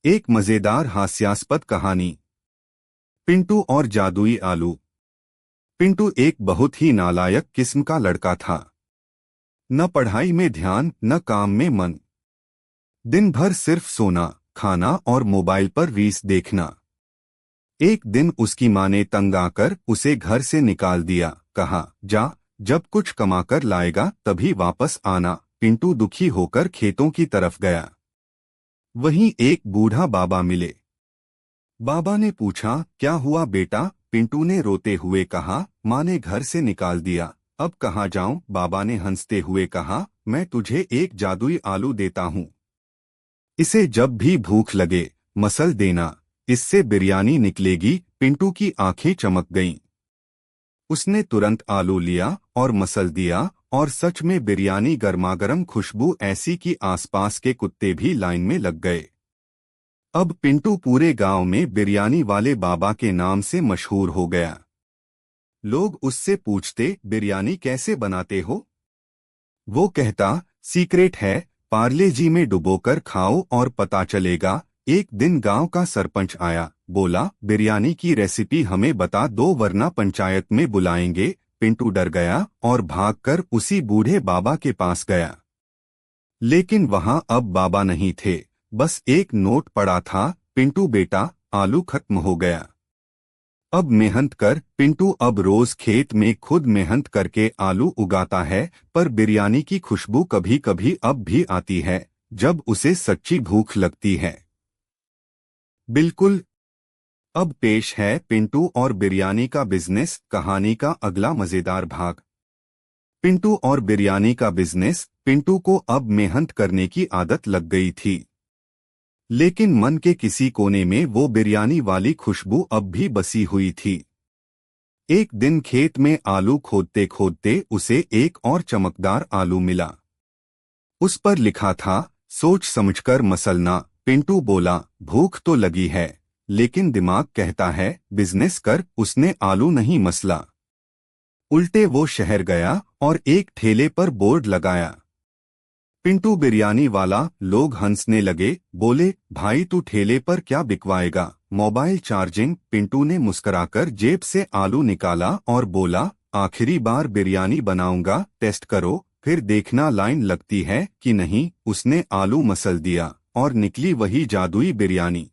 एक मजेदार हास्यास्पद कहानी। पिंटू और जादुई आलू। पिंटू एक बहुत ही नालायक किस्म का लड़का था। न पढ़ाई में ध्यान न काम में मन। दिन भर सिर्फ सोना, खाना और मोबाइल पर रील्स देखना। एक दिन उसकी माँ ने तंग आकर उसे घर से निकाल दिया। कहा, जा, जब कुछ कमाकर लाएगा तभी वापस आना। पिंटू दुखी होकर खेतों की तरफ गया। वहीं एक बूढ़ा बाबा मिले। बाबा ने पूछा, क्या हुआ बेटा? पिंटू ने रोते हुए कहा, माँ ने घर से निकाल दिया, अब कहाँ जाऊं? बाबा ने हंसते हुए कहा, मैं तुझे एक जादुई आलू देता हूँ। इसे जब भी भूख लगे मसल देना, इससे बिरयानी निकलेगी। पिंटू की आंखें चमक गईं। उसने तुरंत आलू लिया और मसल दिया, और सच में बिरयानी गर्मागर्म, खुशबू ऐसी कि आसपास के कुत्ते भी लाइन में लग गए। अब पिंटू पूरे गांव में बिरयानी वाले बाबा के नाम से मशहूर हो गया। लोग उससे पूछते, बिरयानी कैसे बनाते हो? वो कहता, सीक्रेट है, पार्ले जी में डुबोकर खाओ और पता चलेगा। एक दिन गांव का सरपंच आया, बोला, बिरयानी की रेसिपी हमें बता दो वरना पंचायत में बुलाएंगे। पिंटू डर गया और भागकर उसी बूढ़े बाबा के पास गया। लेकिन वहां अब बाबा नहीं थे, बस एक नोट पड़ा था। पिंटू बेटा, आलू खत्म हो गया, अब मेहनत कर। पिंटू अब रोज खेत में खुद मेहनत करके आलू उगाता है, पर बिरयानी की खुशबू कभी कभी अब भी आती है, जब उसे सच्ची भूख लगती है। बिल्कुल। अब पेश है पिंटू और बिरयानी का बिजनेस, कहानी का अगला मजेदार भाग। पिंटू और बिरयानी का बिजनेस। पिंटू को अब मेहनत करने की आदत लग गई थी, लेकिन मन के किसी कोने में वो बिरयानी वाली खुशबू अब भी बसी हुई थी। एक दिन खेत में आलू खोदते खोदते उसे एक और चमकदार आलू मिला। उस पर लिखा था, सोच समझकर मसलना। पिंटू बोला, भूख तो लगी है, लेकिन दिमाग कहता है बिजनेस कर। उसने आलू नहीं मसला, उल्टे वो शहर गया और एक ठेले पर बोर्ड लगाया, पिंटू बिरयानी वाला। लोग हंसने लगे, बोले, भाई तू ठेले पर क्या बिकवाएगा? Mobile charging. पिंटू ने मुस्कुराकर जेब से आलू निकाला और बोला, आखिरी बार बिरयानी बनाऊंगा, टेस्ट करो, फिर देखना लाइन लगती है कि नहीं। उसने आलू मसल दिया और निकली वही जादुई बिरयानी।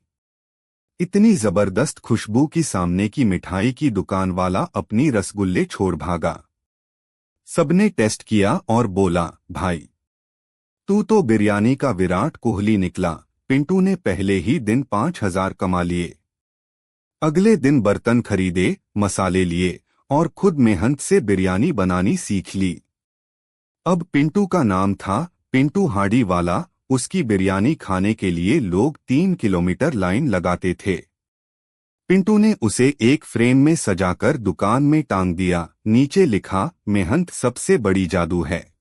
इतनी जबरदस्त खुशबू की सामने की मिठाई की दुकान वाला अपनी रसगुल्ले छोड़ भागा। सबने टेस्ट किया और बोला, भाई तू तो बिरयानी का विराट कोहली निकला। पिंटू ने पहले ही दिन 5,000 कमा लिए। अगले दिन बर्तन खरीदे, मसाले लिए और खुद मेहनत से बिरयानी बनानी सीख ली। अब पिंटू का नाम था पिंटू हांडी वाला। उसकी बिरयानी खाने के लिए लोग 3 किलोमीटर लाइन लगाते थे। पिंटू ने उसे एक फ्रेम में सजाकर दुकान में टांग दिया। नीचे लिखा, मेहनत सबसे बड़ी जादू है।